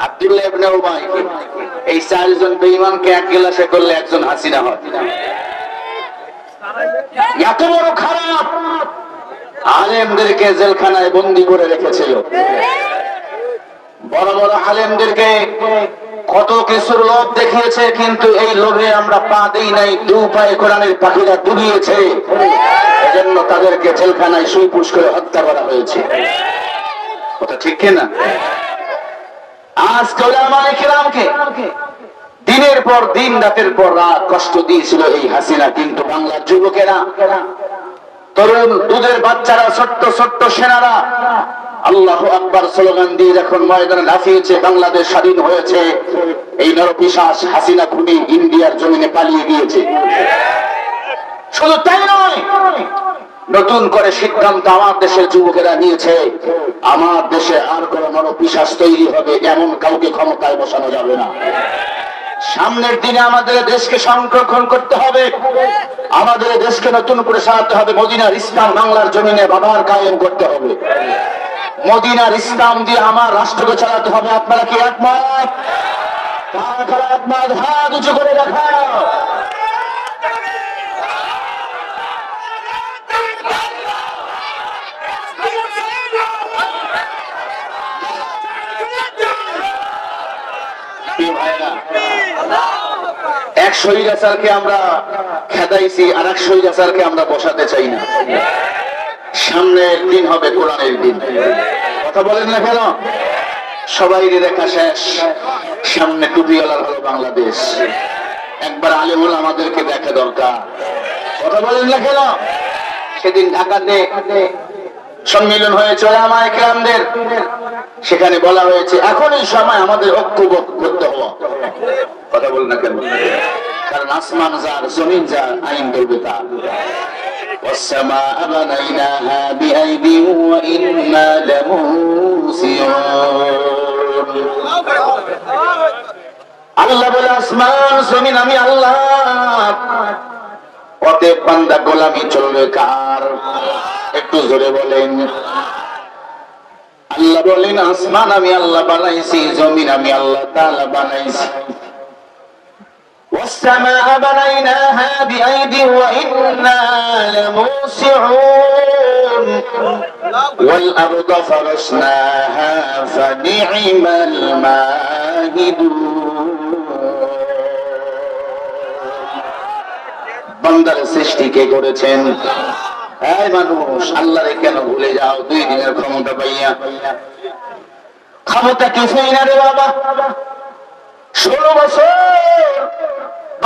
আব্দুল্লাহ ইবনে উবাই, এই চারজন বেঈমানকে এক গ্লাসে করলে একজন হাসিনা হয়। এত বড় খারাপ, আলেমদেরকে জেলখানায় বন্দী করে রেখেছিল। বড় বড় আলেমদেরকে কত কিছুর লোভ দেখিয়েছে, কিন্তু এই লোভে আমরা পা দেই নাই, দু পায়ে কোরআনের পাখিরা ডুবিয়েছে, এজন্য তাদেরকে জেলখানায় সুইপুষ করে হত্যা করা হয়েছে। কথা ঠিক কিনা? আজকে উলামায়ে কিরামকে দিনের পর দিন, রাতের পর রাত কষ্ট দিয়েছিল এই হাসিনা, কিন্তু বাংলার যুবকেরা, তরুণ দুধের বাচ্চারা, ছোট্ট ছোট্ট সেনারা আল্লাহু আকবার স্লোগান দিয়ে যখন ময়দানে লাফিয়েছে, বাংলাদেশ স্বাধীন হয়েছে, এই নরপিশাচ হাসিনা খুনি ইন্ডিয়ার জমিনে পালিয়ে গিয়েছে। শুধু তাই নয়, নতুন করে সিদ্ধান্ত আমার দেশের যুবকেরা নিয়েছে, আমার দেশে আর কোন নরপিশাচ তৈরি হবে এমন কাউকে ক্ষমতায় বসানো যাবে না। সামনের দিনে আমাদের দেশকে সংরক্ষণ করতে হবে, আমাদের দেশকে নতুন করে সাজাতে হবে, মদিনার ইসলাম বাংলার জমিনে বাবার কায়েম করতে হবে, মদিনার ইসলাম দিয়ে আমার রাষ্ট্রকে চালাতে হবে। আপনারা কি একমত? কারা একমত? হাত উঁচু করে রাখা। এক স্বৈরাচারকে আমরা খেদাইছি, আর এক স্বৈরাচারকে আমরা বসাতে চাই না। সামনের দিন হবে কোরআনের দিন। কথা বলেন না কেন? সবাই দেখা শেষ, সামনে টুপিওয়ালার হলো বাংলাদেশ। একবার আলেমুল আমাদেরকে দেখা দরকার। কথা বলেন না কেন? সেদিন ঢাকাতে সম্মেলন হয়েছে উলামায়ে কিরামদের, সেখানে বলা হয়েছে এখনই সময় আমাদের ঐক্যবদ্ধ করতে হবে। কথা বলেন না কেন? কারণ আসমান যার, জমিন যার, আইন করবে তার। والسماء بنيناها بأيد وإنا لموسعون। আল্লাহ বলে আসমান জমিন আমি আল্লাহ, অতএব বান্দা গোলামি চলবে কার? একটু জোরে বলেন। আল্লাহ বলেন আসমান আমি আল্লাহ বানাইছি, জমিন আমি আল্লাহ তাআলা বানাইছি। والسماء بنيناها بأيد وإنا لموسعون والأرض فرشناها فنعم الماهدون। বান্দার সৃষ্টি কে করেছেন? এই মানুষ, আল্লাহরে কেন ভুলে যাও 2 দিনের ক্ষমতা পাইয়া? ক্ষমতা কিছুই না রে বাবা। 16 বছর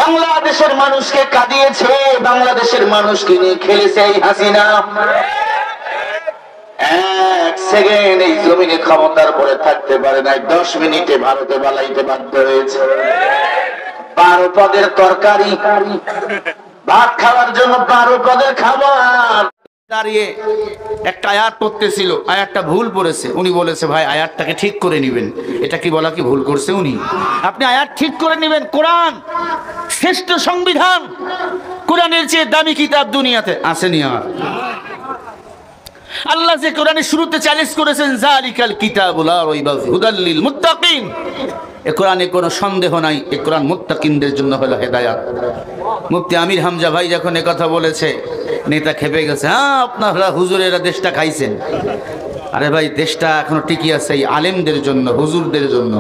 বাংলাদেশের মানুষকে কাঁদিয়েছে, বাংলাদেশের মানুষকে নিয়ে খেলেছে এই হাসিনা। 1 সেকেন্ড এই জমিনে ক্ষমতার পরে থাকতে পারে না, 10 মিনিটে ভারতে পালাইতে বাধ্য হয়েছে। 12 পদের তরকারি, ভাত খাওয়ার জন্য 12 পদের খাবার। দাঁড়িয়ে একটা আয়াত পড়তেছিল, আয়াতটা ভুল পড়েছে। উনি বলেছে ভাই আয়াতটাকে ঠিক করে নেবেন। এটা কি বলা কি ভুল করছে উনি? আপনি আয়াত ঠিক করে নেবেন। কোরআন শ্রেষ্ঠ সংবিধান, কোরআনের চেয়ে দামি কিতাব দুনিয়াতে আসেনি। আর আল্লাহ যে কোরআনের শুরুতে চ্যালেঞ্জ করেছেন যালিকাল কিতাবুল লা রাইবা ফিহি হুদাল লিল মুত্তাকিন, এ কোরআনে কোনো সন্দেহ নাই, এ কোরআন মুত্তাকিনদের জন্য হলো হেদায়েত। মুফতি আমির হামজা ভাই যখন এ কথা বলেছে, নেতা খেপে গেছে। হ্যাঁ আপনারা হুজুরেরা দেশটা খাইছেন। আরে ভাই দেশটা এখনো টিকে আছে এই আলেমদের জন্য, হুজুরদের জন্য।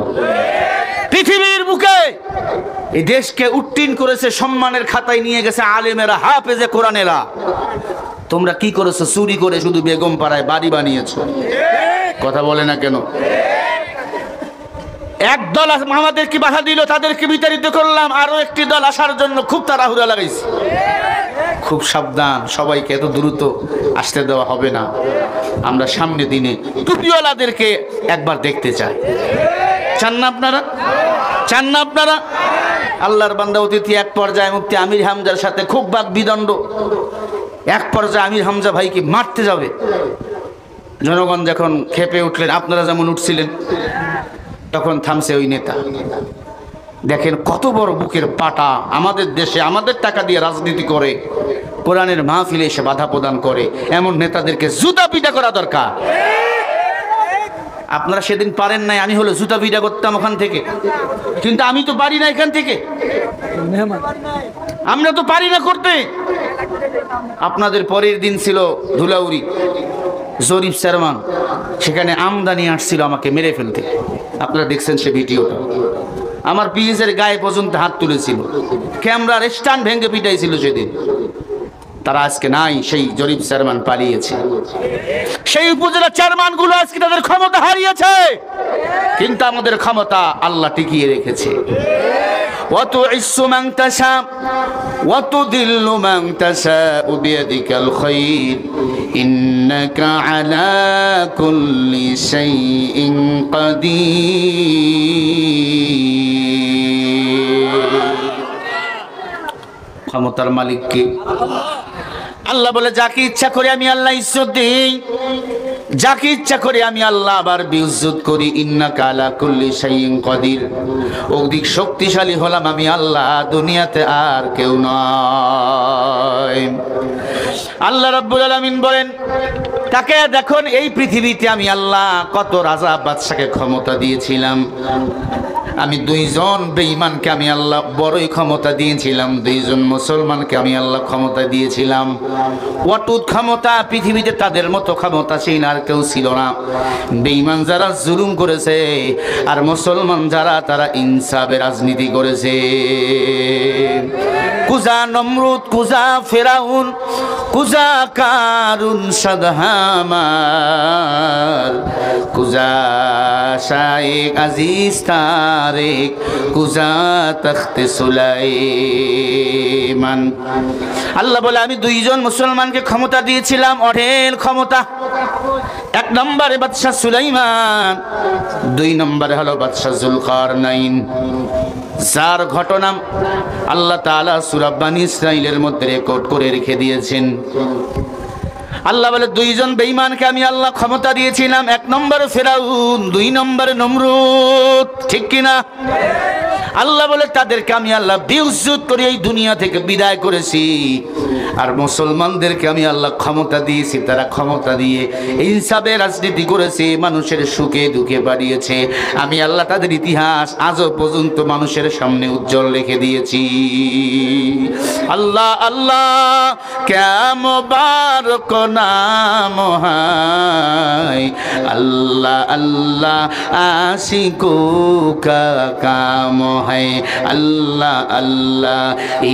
পৃথিবীর বুকে এই দেশকে উত্তীর্ণ করেছে, সম্মানের খাতায় নিয়ে গেছে আলেমেরা, হাফেজে কোরআনেরা। তোমরা কি করেছো? চুরি করে শুধু বেগম পাড়ায় বাড়ি বানিয়েছো। কথা বলে না কেন? এক দল আমাদেরকে বাধা দিল, তাদেরকে বিতাড়িত করলাম, আরো একটি দল আসার জন্য খুব তাড়াহুড়া লাগাইছে। খুব সাবধান, সবাইকে এত দ্রুত আসতে দেওয়া হবে না। আমরা সামনে দিনে টুপিওয়ালাদেরকে একবার দেখতে চাই। চান না আপনারা? চান না আপনারা? আল্লাহর বান্দা অতিথি এক পর্যায়ে মুফতি আমির হামজার সাথে খুব বাদ বিদণ্ড। এক পর্যায়ে আমির হামজা ভাইকে মারতে যাবে। জনগণ যখন খেপে উঠলেন, আপনারা যেমন উঠছিলেন, তখন থামছে ওই নেতা। দেখেন কত বড় বুকের পাটা। আমাদের দেশে আমাদের টাকা দিয়ে রাজনীতি করে, কোরআনের মাহফিলে এসে বাধা প্রদান করে, এমন নেতাদেরকে জুতা পিটা করা দরকার। আপনারা সেদিন পারেন নাই, আমি হলো জুতা ভিড়া করতাম ওখান থেকে, কিন্তু আমি তো পারি না এখান থেকে, আমরা তো পারি না করতে। আপনাদের পরের দিন ছিল ধুলাউড়ি, জরিফ চেয়ারম্যান, সেখানে আমদানি আসছিল আমাকে মেরে ফেলতে। আপনারা দেখছেন সে ভিডিওটা, আমার পিএসের গায়ে পর্যন্ত হাত তুলেছিল, ক্যামেরার স্ট্যান্ড ভেঙে পিটাইছিল সেদিন। তারা আজকে নাই, সেই জরিফ চেয়ারম্যান পালিয়েছে। সেই উপজেলা চেয়ারম্যান গুলো আজকে তাদের ক্ষমতা হারিয়েছে, কিন্তু আমাদের ক্ষমতা আল্লাহ টিকিয়ে রেখেছে। وتعز من تشاء وتذل من تشاء بيدك الخير إنك على كل شيء قدير। ক্ষমতার মালিক কে? আল্লাহ বলে যাকে ইচ্ছা করে আমি আল্লাহ ইজ্জত দেই, যাকে ইচ্ছা করে আমি আল্লাহ আবার বিউজ্জত করি। ইন্নাকা আলা কুল্লি শাইইন কাদির, অধিক শক্তিশালী হলাম আমি আল্লাহ, দুনিয়াতে আর কেউ নয়। আল্লাহ রাব্বুল আলামিন বলেন, তাকে দেখুন এই পৃথিবীতে আমি আল্লাহ কত রাজা বাদশাকে ক্ষমতা দিয়েছিলাম। আমি দুইজন বেঈমানকে আমি আল্লাহ বড়ই ক্ষমতা দিয়েছিলাম, দুইজন মুসলমানকে আমি আল্লাহ ক্ষমতা দিয়েছিলাম। অটুট ক্ষমতা, পৃথিবীতে তাদের মতো ক্ষমতাশীল আর কেউ ছিল না। বেঈমান যারা জুলুম করেছে, আর মুসলমান যারা তারা ইনসাফে রাজনীতি করেছে। কুজা নমরুদ, কুজা ফেরাউন, কুজা কারুন সাদহামার, কুজা শাইখ আজিজ তারেক, কুজা তখতে সুলাইমান। আল্লাহ বলে আমি দুইজন মুসলমানকে ক্ষমতা দিয়েছিলাম, অঢেল ক্ষমতা। এক নম্বরে বাদশা সুলাইমান, দুই নম্বরে হলো বাদশা জুলকারনাইন, যার ঘটনা আল্লাহ তাআলা সূরা বনী ইসরাঈলের মধ্যে রেকর্ড করে রেখে দিয়েছেন। আল্লাহ বলে দুইজন বেঈমানকে আমি আল্লাহ ক্ষমতা দিয়েছিলাম, এক নম্বরে ফেরাউন, দুই নম্বরে নমরুদ, ঠিক কিনা? আল্লাহ বলে তাদেরকে আমি আল্লাহ বিউজ্জত করে এই দুনিয়া থেকে বিদায় করেছি। আর মুসলমানদেরকে আমি আল্লাহ ক্ষমতা দিয়েছি, তারা ক্ষমতা দিয়ে ইনসাফে রাজনীতি করেছে, মানুষের সুখে দুঃখে বাড়িয়েছে। আমি আল্লাহ তাদের ইতিহাস আজও পর্যন্ত মানুষের সামনে উজ্জ্বল রেখে দিয়েছি। আল্লাহ আল্লাহ ক্যা মুবারক নাম হায়, আল্লাহ আল্লাহ আশিকো কা কাম হায়, আল্লাহ আল্লাহ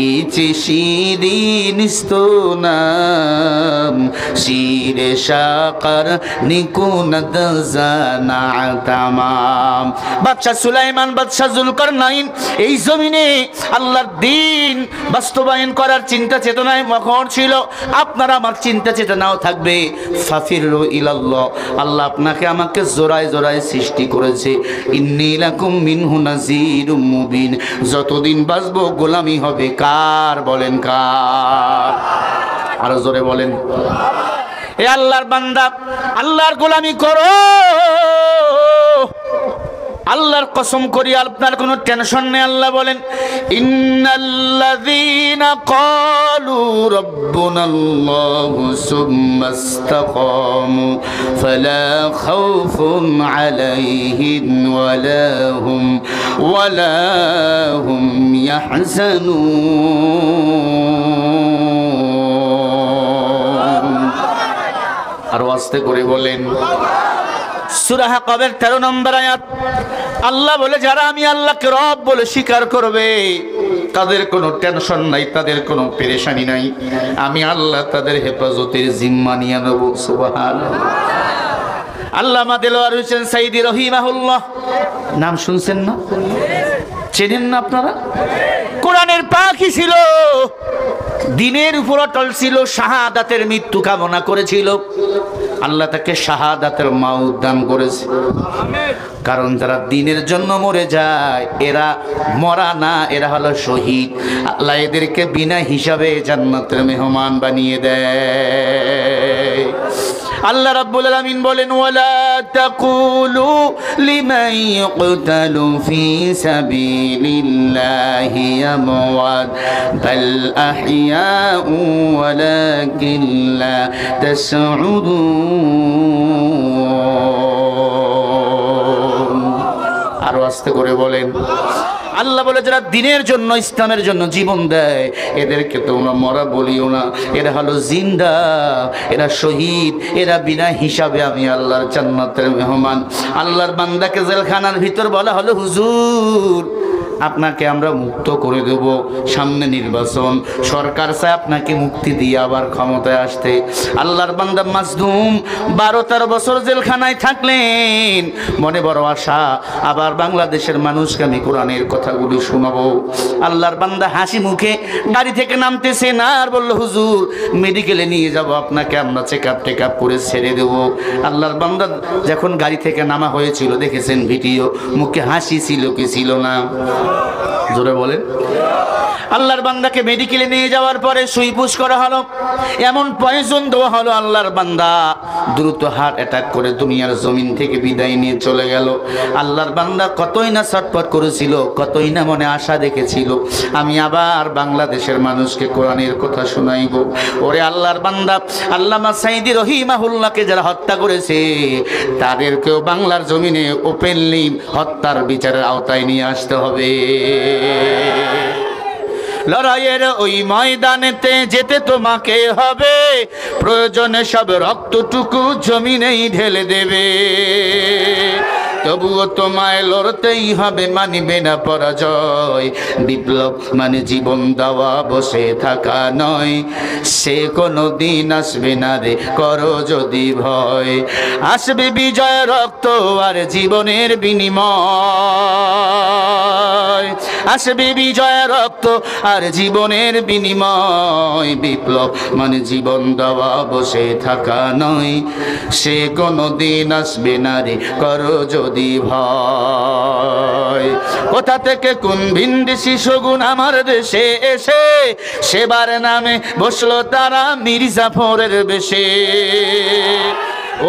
ইচে শিরিন স্তোনাম, শিরে শাকর নিকুনত জানা তামাম। বাদশা সুলাইমান, বাদশা জুলকারনাইন এই জমিনে আল্লাহর দ্বীন বাস্তবায়ন করার চিন্তা চেতনায় মগ্ন ছিল। আপনার আমার চিন্তা চেতনাও থাকবে। ফাফিরু ইলাল্লাহ, আল্লাহ আপনাকে আমাকে জোড়ায় জোড়ায় সৃষ্টি করেছে। ইন্নী লাকুম মিনহু নাযীরুম মুবিন, যতদিন বাঁচবো গোলামি হবে কার? বলেন কার? আরো জোরে বলেন। এ আল্লাহর বান্দা, আল্লাহর গোলামি করো। আল্লাহর কসম করি আপনার কোনো টেনশন নেই। আল্লাহ বলেন, ইন্নাল্লাযীনা ক্বালু রাব্বুনাল্লাহু সুম্মা ইসতাকামু ফালা খাউফুন আলাইহিম ওয়ালা হুম ইয়াহজানুন। আরো আস্তে করে বলেন। সূরা হাক্কাবের 13 নম্বর আয়াত। আল্লাহ বলে যারা আমি আল্লাহকে রব বলে স্বীকার করবে তাদের কোনো টেনশন নাই, তাদের কোনো পেরেশানি নাই। আমি আল্লাহ তাদের হেফাজতের জিম্মা নিয়ে নেব। সুবহানাল্লাহ। আল্লামা দেলোয়ার হোসেন সাইদি রহিমাহুল্লাহ, নাম শুনছেন না? চেনেন না আপনারা? কোরআনের পাখি ছিল, দিনের উপর অটল ছিল, শাহাদাতের মৃত্যু কামনা করেছিল। আল্লাহ তাকে শাহাদাতের মাউত দান করেছে। কারণ যারা দিনের জন্য মরে যায় এরা মরা না, এরা হলো শহীদ। আল্লাহ এদেরকে বিনা হিসাবে জান্নাতের মেহমান বানিয়ে দেয়। আল্লাহ রাব্বুল আলামিন বলেন ওয়ালা তাকুলু লিমান ইয়ুকতালু ফি সাবিলিল্লাহি আমওয়াত বাল আহইয়াউ ওয়ালাকিন লা তাশউরুন। আরো আস্তে করে বলেন। আল্লাহ বলে যারা দ্বীনের জন্য ইসলামের জন্য জীবন দেয় এদেরকে তোমরা মরা বলিও না, এরা হলো জিন্দা, এরা শহীদ, এরা বিনা হিসাবে আমি আল্লাহর জান্নাতের মেহমান। আল্লাহর বান্দাকে জেলখানার ভিতর বলা হলো হুজুর আপনাকে আমরা মুক্ত করে দেব, সামনে নির্বাচন, সরকার চায় আপনাকে মুক্তি দিয়ে আবার ক্ষমতায় আসতে। আল্লাহর বান্দা মাজলুম 12-13 বছর জেলখানায় থাকলেন, মনে বড় আশা আবার বাংলাদেশের মানুষকে আমি কোরআনের কথাগুলি শোনাবো। আল্লাহর বান্দা হাসি মুখে গাড়ি থেকে নামতেছে না, আর বলল হুজুর মেডিকেলে নিয়ে যাব, আপনাকে আমরা চেক আপ করে ছেড়ে দেব। আল্লাহর বান্দা যখন গাড়ি থেকে নামা হয়েছিল দেখেছেন ভিডিও, মুখে হাসি ছিল কি ছিল না? জোরে বলেন। আল্লাহর বান্দাকে মেডিকেলে নিয়ে যাওয়ার পরে সুই পুশ করা হলো, এমন পয়জন দেওয়া হলো আল্লাহর বান্দা দ্রুত হার্ট অ্যাটাক করে দুনিয়ার জমিন থেকে বিদায় নিয়ে চলে গেল। আল্লাহর বান্দা কতই না ছটফট করেছিল, কতই না মনে আশা দেখেছিল আমি আবার বাংলাদেশের মানুষকে কোরআনের কথা শোনাইব। ওরে আল্লাহর বান্দা, আল্লামা সাঈদী রহিমাহুল্লাহকে যারা হত্যা করেছে তাদেরকেও বাংলার জমিনে ওপেনলি হত্যার বিচারের আওতায় নিয়ে আসতে হবে। লড়াইয়ের ওই ময়দানেতে যেতে তোমাকে হবে, প্রয়োজনে সব রক্তটুকু জমিনেই ঢেলে দেবে, তবুও তোমায় লড়তেই হবে, মানিবে না পরাজয়। বিপ্লব মানে জীবন দেওয়া, বসে থাকা নয়, সে কোনো দিন আসবে না রে, করো যদি ভয়। আসবে বিজয় রক্ত আর জীবনের বিনিময়, আসবে বিজয় রক্ত আর জীবনের বিনিময়। বিপ্লব মানে জীবন দেওয়া, বসে থাকা নয়, সে কোনো দিন আসবে না রে, করো যদি ভয়। কোথা থেকে কোন ভিনদেশি শগুন আমার দেশে এসে সেবার নামে বসলো তারা মির্জাফরের বেশে।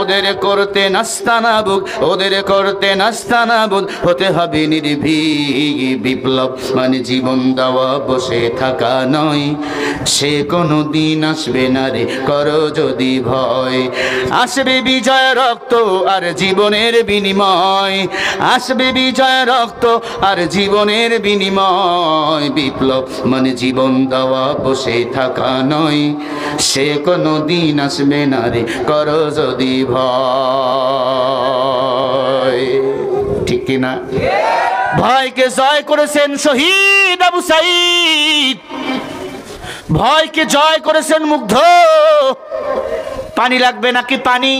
ওদের করতে নাস্তানাবুদ, ওদের করতে নাস্তানাবুদ হতে হবে নির্ভীক। বিপ্লব মানে জীবন দেওয়া, বসে থাকা নয়, সে কোনো দিন আসবে না রে, করো যদি ভয়। আসবে বিজয় রক্ত আর জীবনের বিনিময়, আসবে বিজয় রক্ত আর জীবনের বিনিময়। বিপ্লব মানে জীবন দেওয়া, বসে থাকা নয়, সে কোনো দিন আসবে না রে, করো যদি ভয়। ঠিক কিনা? ভয়কে জয় করেছেন শহীদ আবু সাঈদ, ভয়কে জয় করেছেন মুগ্ধ। পানি লাগবে নাকি পানি,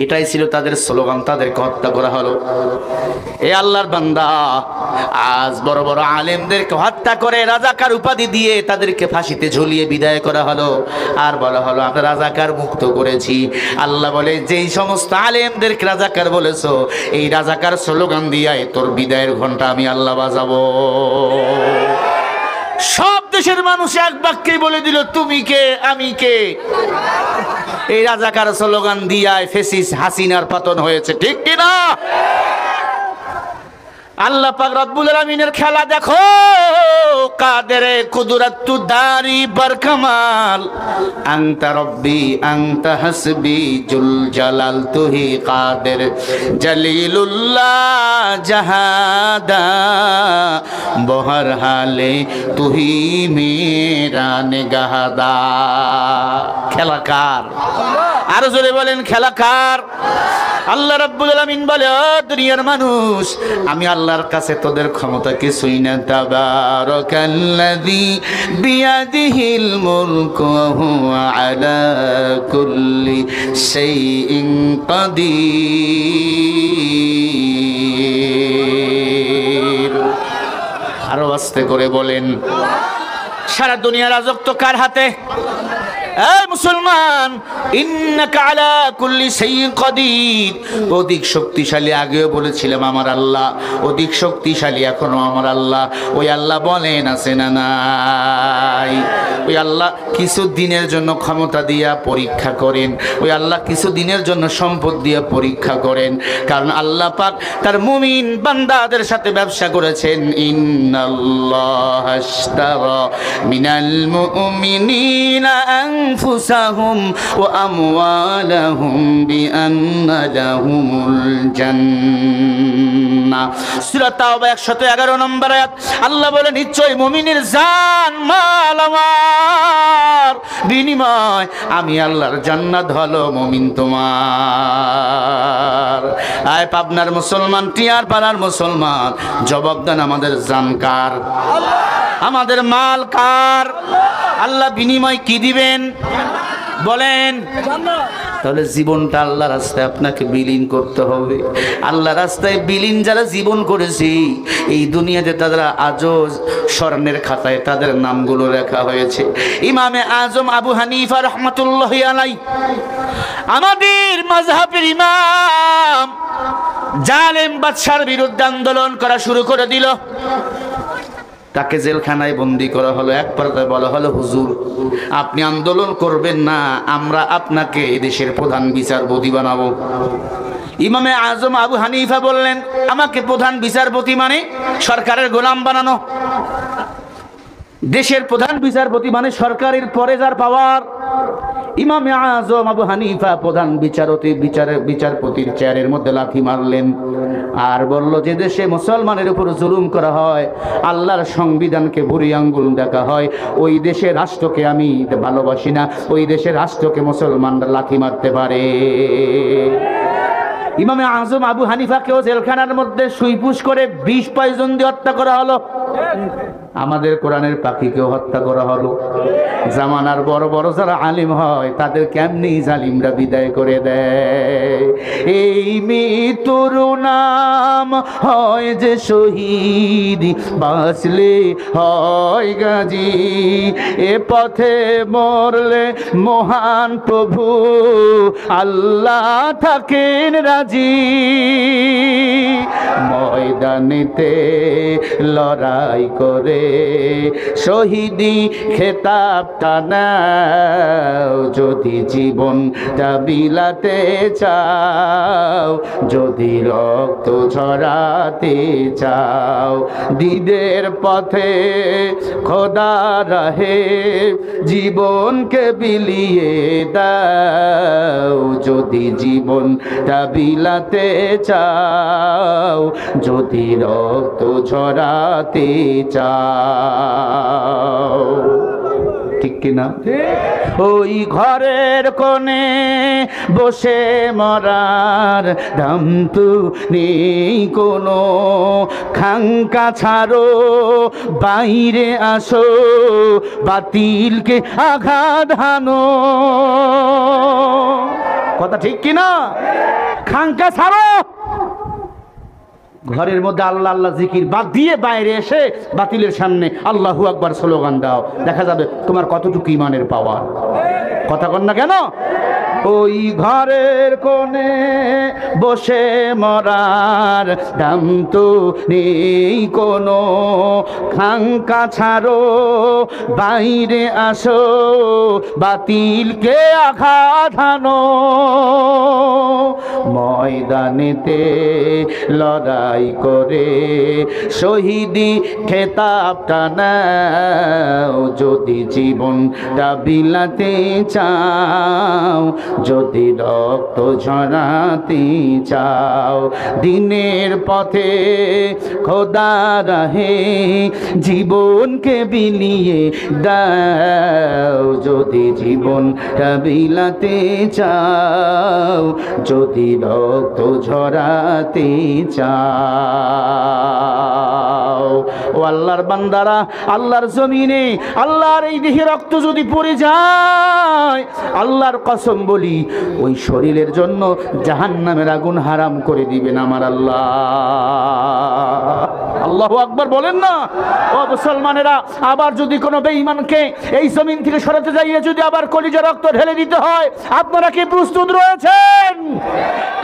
এটাই ছিল তাদের স্লোগান, তাদেরকে হত্যা করা হলো। এ আল্লাহর বান্দা, আজ বড় বড় আলেমদেরকে হত্যা করে রাজাকার উপাধি দিয়ে তাদেরকে ফাঁসিতে ঝুলিয়ে বিদায় করা হলো, আর বলা হলো আমরা রাজাকার মুক্ত করেছি। আল্লাহ বলে যেই সমস্ত আলেমদেরকে রাজাকার বলেছো, এই রাজাকার স্লোগান দিয়ে তোর বিদায়ের ঘন্টা আমি আল্লাহ বাজাবো। সব দেশের মানুষ এক বাক্যে বলে দিল তুমি কে আমি কে। এই রাজাকার স্লোগান দিয়ে ফ্যাসিস্ট হাসিনার পতন হয়েছে, ঠিক কিনা? আল্লাহ পাক রব্বুল আলামিনের খেলা দেখো, কাদের কুদরতু দারি বরকমাল, আনতা রব্বি আনতা হাসবি জুল জালাল তুহি কাদের জলিলুল্লাহ জাহাদা বহর হালে তুহি মেরা নিগাহদা। খেলা কার? আরো জোরে বলেন খেলা কার? আল্লাহ রাব্বুল আলামিন বলে ও দুনিয়ার মানুষ, আমি আল্লাহর কাছে তোদের ক্ষমতা কিছুই না। তাবারাকাল্লাযী বিয়াদিহিল মুলকু ওয়া হুয়া আলা কুল্লি শাইইন কাদির। আরো আস্তে করে বলেন, সারা দুনিয়ার রাজত্ব কার হাতে? এই মুসলমান, ইন্নাকা আলা কুল্লি শাইইন কাদির, অধিক শক্তিশালী আগেও বলেছিলাম আমার আল্লাহ, অধিক শক্তিশালী এখনো আমার আল্লাহ। ওই আল্লাহ বলেন আছে না নাই? ওই আল্লাহ কিছু দিনের জন্য ক্ষমতা দিয়া পরীক্ষা করেন, ওই আল্লাহ কিছু দিনের জন্য সম্পদ দিয়ে পরীক্ষা করেন, কারণ আল্লাহ পাক তার মুমিন বান্দাদের সাথে ব্যবসা করেছেন। ইন্নাল্লাহ আশতারা মিনাল মুমিনিনা আনফুসাহুম ওয়া আমওয়ালাহুম বিআন্না লাহুমুল জান্নাহ। সূরা তাওবা 111 নম্বর আয়াত। আল্লাহ বলে নিশ্চয় মুমিনের জান মাল আমার বিনিময় আমি আল্লাহর জান্নাত হলো মুমিন তোমার। আয় পাবনার মুসলমান, টিয়ার পাড়ার মুসলমান, জবাব দেন আমাদের জান কার? আমাদের মাল কার? আল্লাহ বিনিময় কি দিবেন বলেন? তাহলে জীবনটা আল্লাহ রাস্তায় আপনাকে বিলীন করতে হবে। আল্লাহ রাস্তায় বিলীন যারা জীবন করেছে এই দুনিয়াতে তারা আজও স্বর্ণের খাতায় তাদের নামগুলো লেখা হয়েছে। ইমামে আজম আবু হানিফা রহমাতুল্লাহি আলাইহি, আমাদের মাযহাবের ইমাম, জালেম বাদশার বিরুদ্ধে আন্দোলন করা শুরু করে দিল। তাকে জেলখানায় বন্দি করা হলো। এক পর্যায়ে বলা হলো, হুজুর আপনি আন্দোলন করবেন না, আমরা আপনাকে দেশের প্রধান বিচারপতি বানাবো। ইমামে আজম আবু হানিফা বললেন, আমাকে প্রধান বিচারপতি মানে সরকারের গোলাম বানানো? দেশের প্রধান বিচারপতি মানে সরকারের পরে যার পাওয়ার। ইমামে আজম আবু হানিফা প্রধান বিচারপতির চেয়ারের মধ্যে লাথি মারলেন আর বলল, যে দেশে মুসলমানের উপর জুলুম করা হয়, আল্লাহর সংবিধানকে বুড়ি আঙ্গুল দেখা হয়, ওই দেশের রাষ্ট্রকে আমি ভালোবাসি না, ওই দেশের রাষ্ট্রকে মুসলমানরা লাথি মারতে পারে। ইমামে আজম আবু হানিফাকেও জেলখানার মধ্যে সুইপুষ করে 20 পয়জন দিয়ে হত্যা করা হলো। আমাদের কোরআনের পাখিকেও হত্যা করা হলো। জামানার বড় বড় যারা আলিম হয় তাদের কেমনি জালিমরা বিদায় করে দেয়। এই মৃত্যুর নাম হয় যে শহীদ, বাঁচলে হয় গাজী, এ পথে মরলে মহান প্রভু আল্লাহ থাকেন রাজি। ময়দানেতে লড়াই করে শহীদি খেতাবটা নাও, যদি জীবনটা বিলাতে চাও, যদি রক্ত ঝরাতে চাও, দিদের পথে খোদা রাহে জীবনকে বিলিয়ে দাও, যদি জীবনটা বিলাতে চাও, যদি রক্ত ঝরাতে চাও। ঠিক কিনা? ওই ঘরের কোণে বসে মরার দাম তো নেই কোনো, খাঙ্কা ছাড়ো বাইরে আসো, বাতিলকে আঘাত হানো। কথা ঠিক কিনা? খাঙ্কা ছাড়ো, ঘরের মধ্যে আল্লাহ আল্লাহ জিকির বাদ দিয়ে বাইরে এসে বাতিলের সামনে আল্লাহু আকবার স্লোগান দাও, দেখা যাবে তোমার কতটুকু ইমানের পাওয়ার। কথা কন না কেন? ওই ঘরের কোণে বসে মরার দাম তো নেই কোনো, খাঙ্কা ছাড়ো বাইরে আসো, বাতিলকে আঘাত হানো। ময়দানেতে লড়াই করে শহীদি খেতাবটা নাও, যদি জীবনটা বিলাতে চাও, যদি রক্ত ঝরাতে চাও, দিনের পথে খোদা রাহে জীবনকে বিলিয়ে দাও, যদি জীবনটা বিলাতে চাও, যদি রক্ত ঝরাতে চাও। ও আল্লাহর বান্দারা, আল্লাহর জমিনে আল্লাহর এই দেহে রক্ত যদি পড়ে যায়, আল্লাহর কসম বলি ওই শরীরের জন্য জাহান্নামের আগুন হারাম করে দিবেন আমার আল্লাহ। আল্লাহু আকবার বলেন না। ও মুসলমানেরা, আবার যদি কোনো বেঈমানকে এই জমিন থেকে সরাতে যাইয়ে যদি আবার কলিজা রক্ত ঢেলে দিতে হয়, আপনারা কি প্রস্তুত রয়েছেন?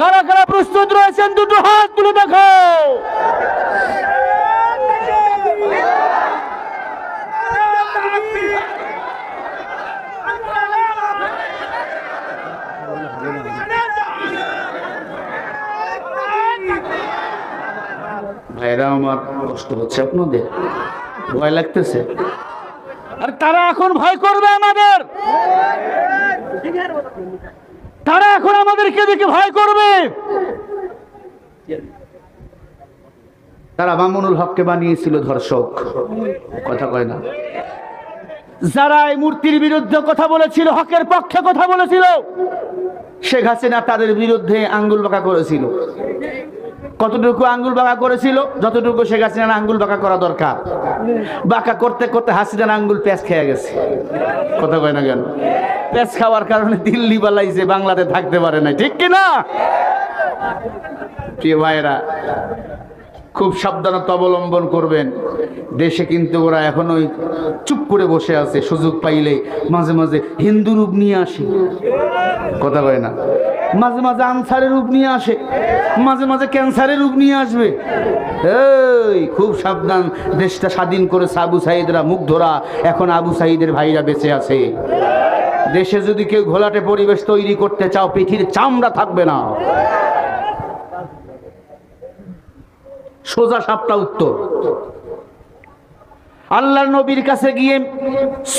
কারা কারা প্রস্তুত রয়েছেন দুটো হাত তুলে দেখো। ভাইরা আমার, কষ্ট হচ্ছে আপনাদের, ভয় লাগতেছে? আর তারা এখন ভয় করবে আমাদের, তারা এখন আমাদেরকে দেখে ভয় করবে। তারা মামুনুল হককে বানিয়েছিল ধর্ষক, কথা কয় না। যারা এই মূর্তির বিরুদ্ধে কথা বলেছিল, হকের পক্ষে কথা বলেছিল, শেখ হাসিনা তাদের বিরুদ্ধে আঙ্গুল বাঁকা করেছিল। কতটুকু আঙ্গুল বাঁকা করেছিল? যতটুকু শেখ হাসিনার আঙ্গুল বাঁকা করা দরকার। বাঁকা করতে করতে হাসিনার আঙ্গুল প্যাঁচ খেয়ে গেছে, কথা কয় না কেন? প্যাঁচ খাওয়ার কারণে দিল্লি বালাইছে, বাংলাদেশে থাকতে পারে না, ঠিক কিনা? প্রিয় ভাইরা, খুব সাবধানতা অবলম্বন করবেন। দেশে কিন্তু ওরা এখনোই চুপ করে বসে আছে, সুযোগ পাইলে মাঝে মাঝে হিন্দু রূপ নিয়ে আসে, কথা কয় না। মাঝে মাঝে আনসারের রূপ নিয়ে আসে, মাঝে মাঝে ক্যান্সারের রূপ নিয়ে আসবে। এই খুব সাবধান। দেশটা স্বাধীন করেছে আবু সাইদরা, মুগ্ধরা, এখন আবু সাইদের ভাইরা বেঁচে আছে। দেশে যদি কেউ ঘোলাটে পরিবেশ তৈরি করতে চাও, পিঠির চামড়া থাকবে না। সোজা সাপটা উত্তর। আল্লাহর নবীর কাছে গিয়ে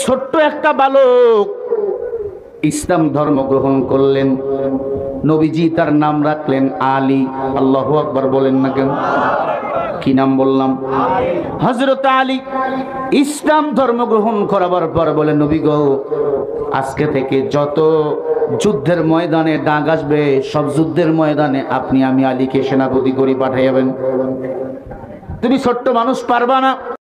ছোট্ট একটা বালক ইসলাম ধর্ম গ্রহণ করলেন। নবীজি তার নাম রাখলেন আলী। আল্লাহু আকবার বলেন না কেন? কি নাম বললাম? হযরত আলী ইসলাম ধর্ম গ্রহণ করাবার পর বলে, নবী গো, আজকে থেকে যত যুদ্ধের ময়দানে ডাক আসবে, সব যুদ্ধের ময়দানে আপনি আমি আলীকে সেনাপতি করে পাঠাইবেন। তুমি ছোট্ট মানুষ, পারবা না।